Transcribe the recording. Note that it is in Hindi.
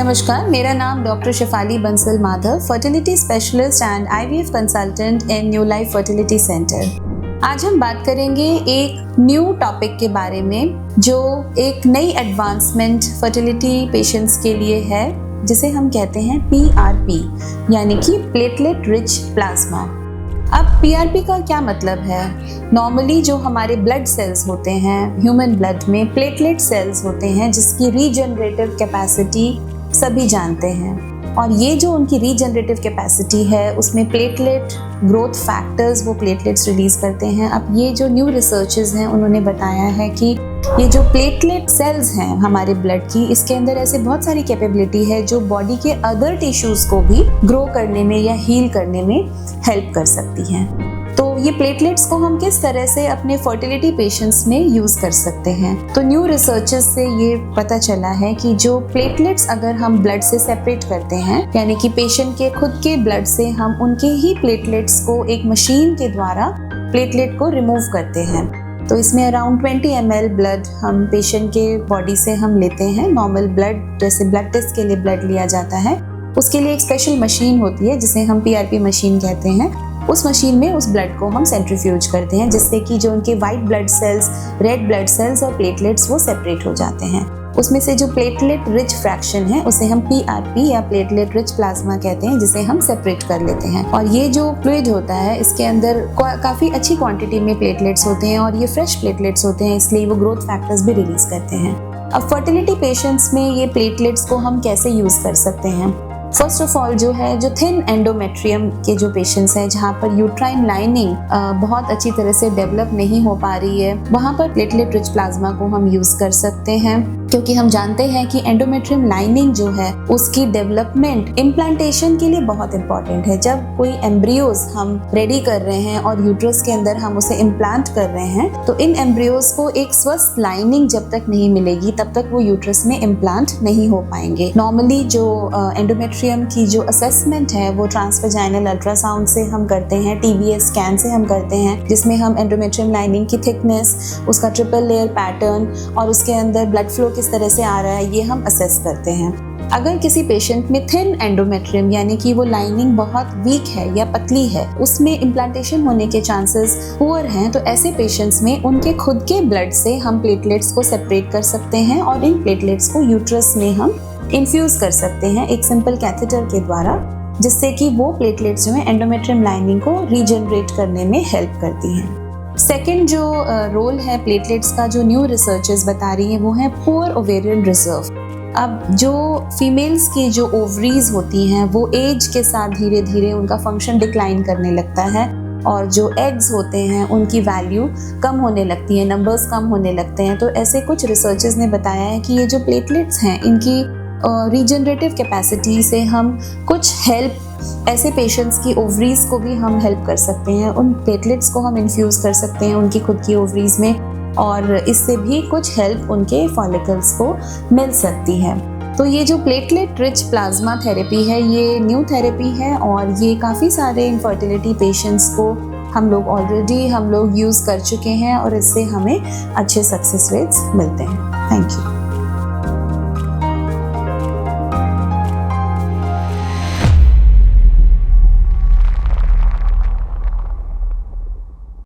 नमस्कार, मेरा नाम doctor Shefali Bansal Madhav, fertility specialist and IVF consultant in New Life Fertility Centre. आज हम बात करेंगे एक न्यू टॉपिक के बारे में जो एक नई एडवांसमेंट फर्टिलिटी पेशेंट्स के लिए है, जिसे हम कहते हैं PRP यानी कि प्लेटलेट रिच प्लाज्मा। अब PRP का क्या मतलब है? नॉर्मली जो हमारे ब्लड सेल्स होते हैं, ह्यूमन ब्लड में प्लेटलेट सेल्स होते हैं जिसकी रीजनरेटिव कैपेसिटी सभी जानते हैं, और ये जो उनकी रीजनरेटिव कैपेसिटी है उसमें प्लेटलेट ग्रोथ फैक्टर्स वो प्लेटलेट्स रिलीज करते हैं। अब ये जो न्यू रिसर्चेस हैं उन्होंने बताया है कि ये जो प्लेटलेट सेल्स हैं हमारे ब्लड की, इसके अंदर ऐसे बहुत सारी कैपेबिलिटी है जो बॉडी के अदर टिश्यूज को भी ग्रो करने में या हील करने में हेल्प कर सकती हैं। तो ये प्लेटलेट्स को हम किस तरह से अपने फर्टिलिटी पेशेंट्स में यूज कर सकते हैं? तो न्यू रिसर्चेस से ये पता चला है कि जो प्लेटलेट्स अगर हम ब्लड से सेपरेट करते हैं, यानी कि पेशेंट के खुद के ब्लड से हम उनके ही प्लेटलेट्स को एक मशीन के द्वारा प्लेटलेट को रिमूव करते हैं, तो इसमें अराउंड 20 ml ब्लड हम पेशेंट के बॉडी से हम लेते हैं। नॉर्मल ब्लड, जैसे ब्लड टेस्ट के लिए ब्लड लिया जाता है, उसके लिए एक स्पेशल मशीन होती है जिसे हम PRP मशीन कहते हैं। उस मशीन में उस ब्लड को हम सेंट्रीफ्यूज करते हैं जिससे कि जो उनके white blood cells, red blood cells और प्लेटलेट्स वो सेपरेट हो जाते हैं। उसमें से जो प्लेटलेट रिच फ्रैक्शन है उसे हम PRP या प्लेटलेट रिच प्लाज्मा कहते हैं, जिसे हम सेपरेट कर लेते हैं। और ये जो फ्लूइड होता है इसके अंदर काफ़ी अच्छी क्वांटिटी में प्लेटलेट्स होते हैं और ये फ्रेश प्लेटलेट्स होते हैं, इसलिए वो ग्रोथ फैक्टर्स भी रिलीज करते हैं। अब फर्टिलिटी पेशेंट्स में ये प्लेटलेट्स को हम कैसे यूज़ कर सकते हैं? फर्स्ट ऑफ ऑल जो है, जो थिन एंडोमेट्रियम के जो पेशेंट्स हैं जहाँ पर यूट्राइन लाइनिंग बहुत अच्छी तरह से डेवलप नहीं हो पा रही है, वहाँ पर प्लेटलेट रिच प्लाज्मा को हम यूज़ कर सकते हैं, क्योंकि हम जानते हैं कि एंडोमेट्रियम लाइनिंग जो है उसकी डेवलपमेंट इम्प्लांटेशन के लिए बहुत इंपॉर्टेंट है। जब कोई एम्ब्रियोज हम रेडी कर रहे हैं और यूट्रस के अंदर हम उसे इम्प्लांट कर रहे हैं, तो इन एम्ब्रियोज को एक स्वस्थ लाइनिंग जब तक नहीं मिलेगी तब तक वो यूट्रस में इम्प्लांट नहीं हो पाएंगे। नॉर्मली जो एंडोमेट्रियम की जो असेसमेंट है वो ट्रांसवेजाइनल अल्ट्रासाउंड से हम करते हैं, TBS स्कैन से हम करते हैं, जिसमें हम एंडोमेट्रियम लाइनिंग की थिकनेस, उसका ट्रिपल लेयर पैटर्न और उसके अंदर ब्लड फ्लो किस तरह से आ रहा है ये हम असेस करते हैं। अगर किसी पेशेंट में थिन एंडोमेट्रियम यानी कि वो लाइनिंग बहुत वीक है या पतली है, उसमें इम्प्लांटेशन होने के चांसेस पुअर हैं, तो ऐसे पेशेंट्स में उनके खुद के ब्लड से हम प्लेटलेट्स को सेपरेट कर सकते हैं और इन प्लेटलेट्स को यूट्रस में हम इन्फ्यूज कर सकते हैं एक सिंपल कैथेटर के द्वारा, जिससे कि वो प्लेटलेट्स जो है एंडोमेट्रियम लाइनिंग को रीजनरेट करने में हेल्प करती हैं। सेकेंड जो रोल है प्लेटलेट्स का, जो न्यू रिसर्चेस बता रही हैं, वो है पुअर ओवेरियन रिजर्व। अब जो फीमेल्स की जो ओवरीज होती हैं वो एज के साथ धीरे धीरे उनका फंक्शन डिक्लाइन करने लगता है, और जो एग्स होते हैं उनकी वैल्यू कम होने लगती है, नंबर्स कम होने लगते हैं। तो ऐसे कुछ रिसर्चेस ने बताया है कि ये जो प्लेटलेट्स हैं इनकी रीजनरेटिव कैपेसिटी से हम कुछ हेल्प, ऐसे पेशेंट्स की ओवरीज को भी हम हेल्प कर सकते हैं। उन प्लेटलेट्स को हम इन्फ्यूज कर सकते हैं उनकी खुद की ओवरीज में, और इससे भी कुछ हेल्प उनके फॉलिकल्स को मिल सकती है। तो ये जो प्लेटलेट रिच प्लाज्मा थेरेपी है ये न्यू थेरेपी है, और ये काफ़ी सारे इनफर्टिलिटी पेशेंट्स को हम लोग यूज़ कर चुके हैं और इससे हमें अच्छे सक्सेस रेट्स मिलते हैं। Thank you.